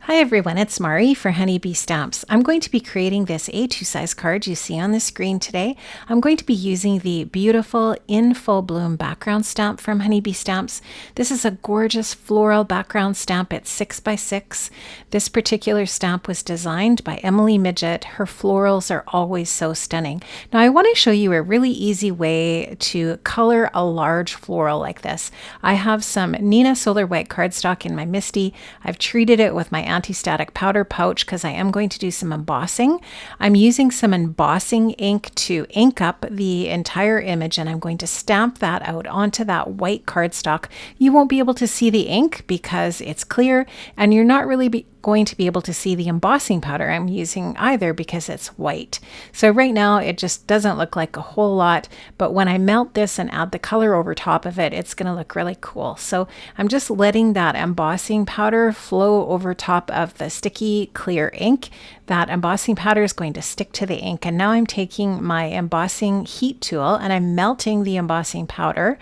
Hi everyone, it's Mari for Honeybee Stamps. I'm going to be creating this A2 size card you see on the screen today. I'm going to be using the beautiful In Full Bloom background stamp from Honeybee Stamps. This is a gorgeous floral background stamp. It's 6 by 6. This particular stamp was designed by Emily Midget. Her florals are always so stunning. Now I want to show you a really easy way to color a large floral like this. I have some Neenah Solar White cardstock in my MISTI. I've treated it with my anti-static powder pouch because I am going to do some embossing. I'm using some embossing ink to ink up the entire image, and I'm going to stamp that out onto that white cardstock. You won't be able to see the ink because it's clear, and you're not really going to be able to see the embossing powder I'm using either because it's white. So right now it just doesn't look like a whole lot, but when I melt this and add the color over top of it, it's going to look really cool. So I'm just letting that embossing powder flow over top of the sticky clear ink. That embossing powder is going to stick to the ink, and now I'm taking my embossing heat tool and I'm melting the embossing powder,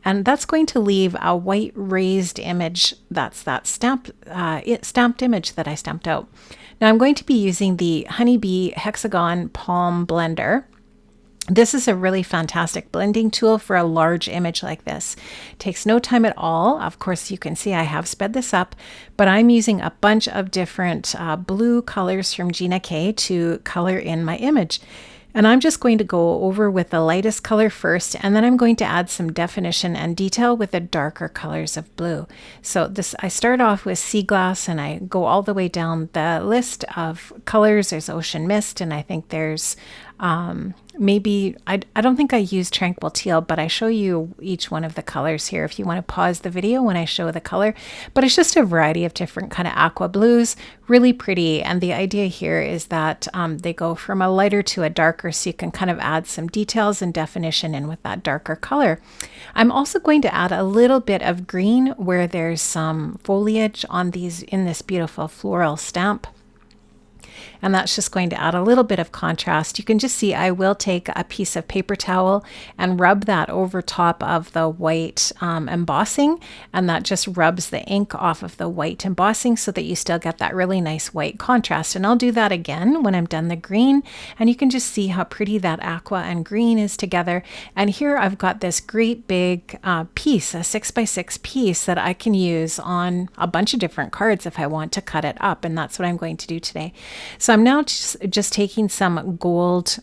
and that's going to leave a white raised image. That's that stamped image that I stamped out. Now I'm going to be using the Honeybee Hexagon Palm Blender. This is a really fantastic blending tool for a large image like this. It takes no time at all. Of course, you can see I have sped this up, but I'm using a bunch of different blue colors from Gina K to color in my image. And I'm just going to go over with the lightest color first, and then I'm going to add some definition and detail with the darker colors of blue. So I start off with Seaglass, and I go all the way down the list of colors. There's Ocean Mist, and I think there's maybe, I don't think I use Tranquil Teal, but I show you each one of the colors here if you want to pause the video when I show the color. But it's just a variety of different kind of aqua blues, really pretty. And the idea here is that they go from a lighter to a darker, so you can kind of add some details and definition in with that darker color. I'm also going to add a little bit of green where there's some foliage on these in this beautiful floral stamp. And that's just going to add a little bit of contrast. You can just see I will take a piece of paper towel and rub that over top of the white embossing, and that just rubs the ink off of the white embossing so that you still get that really nice white contrast. And I'll do that again when I'm done the green, and you can just see how pretty that aqua and green is together. And here I've got this great big piece, a 6 by 6 piece that I can use on a bunch of different cards if I want to cut it up, and that's what I'm going to do today. So I'm now just taking some gold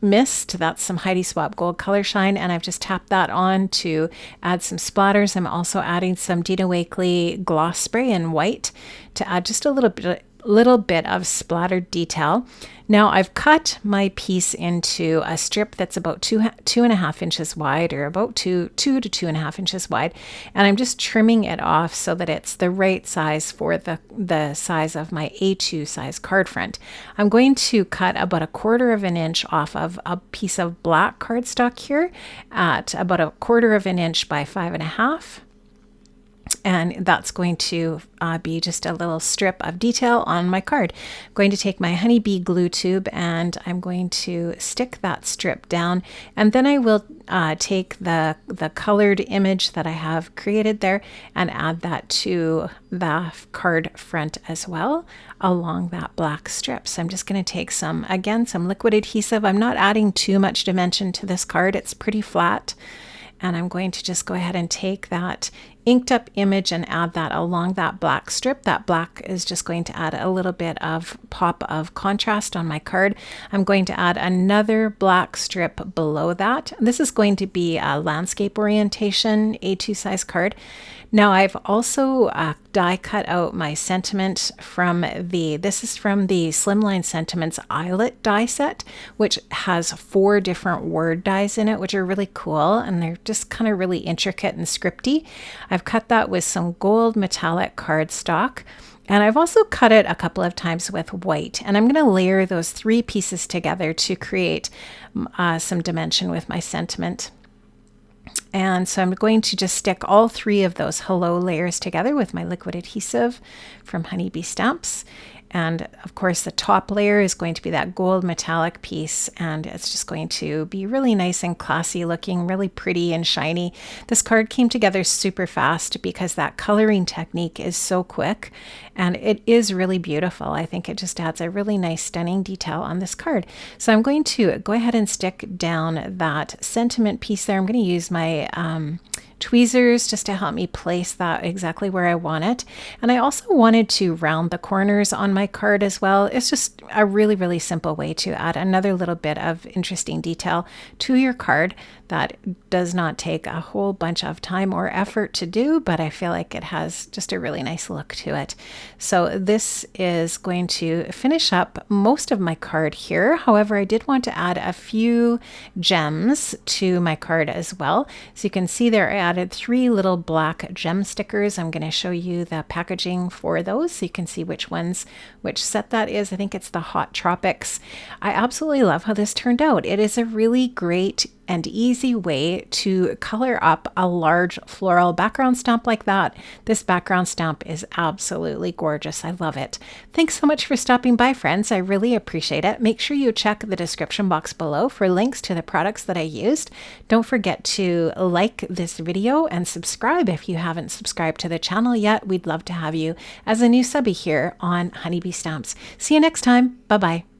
mist, that's some Heidi Swapp Gold Color Shine, and I've just tapped that on to add some splatters. I'm also adding some Dina Wakley gloss spray in white to add just a little bit of splattered detail. Now I've cut my piece into a strip that's about 2.5 inches wide, or about 2 to 2.5 inches wide, and I'm just trimming it off so that it's the right size for the size of my A2 size card front. I'm going to cut about 1/4 inch off of a piece of black cardstock here at about 1/4 inch by 5.5. And that's going to be just a little strip of detail on my card. I'm going to take my Honeybee glue tube and I'm going to stick that strip down, and then I will take the colored image that I have created there and add that to the card front as well along that black strip. So I'm just going to take some liquid adhesive. I'm not adding too much dimension to this card. It's pretty flat. And I'm going to just go ahead and take that inked up image and add that along that black strip. That black is just going to add a little bit of pop of contrast on my card. I'm going to add another black strip below that. This is going to be a landscape orientation A2 size card. Now I've also die cut out my sentiment this is from the Slimline Sentiments Eyelet die set, which has 4 different word dies in it, which are really cool, and they're just kind of really intricate and scripty. I've cut that with some gold metallic cardstock, and I've also cut it a couple of times with white, and I'm going to layer those 3 pieces together to create some dimension with my sentiment. And so I'm going to just stick all 3 of those hello layers together with my liquid adhesive from Honeybee Stamps. And of course, the top layer is going to be that gold metallic piece, and it's just going to be really nice and classy looking, really pretty and shiny. This card came together super fast because that coloring technique is so quick, and it is really beautiful. I think it just adds a really nice, stunning detail on this card. So I'm going to go ahead and stick down that sentiment piece there. I'm going to use my tweezers just to help me place that exactly where I want it. And I also wanted to round the corners on my card as well. It's just a really, really simple way to add another little bit of interesting detail to your card that does not take a whole bunch of time or effort to do, but I feel like it has just a really nice look to it. So this is going to finish up most of my card here. However, I did want to add a few gems to my card as well. So you can see there I added 3 little black gem stickers. I'm going to show you the packaging for those so you can see which set that is. I think it's the Hot Tropics. I absolutely love how this turned out. It is a really great and easy way to color up a large floral background stamp like that. This background stamp is absolutely gorgeous. I love it. Thanks so much for stopping by, friends. I really appreciate it. Make sure you check the description box below for links to the products that I used. Don't forget to like this video and subscribe if you haven't subscribed to the channel yet. We'd love to have you as a new subby here on Honeybee Stamps. See you next time. Bye-bye.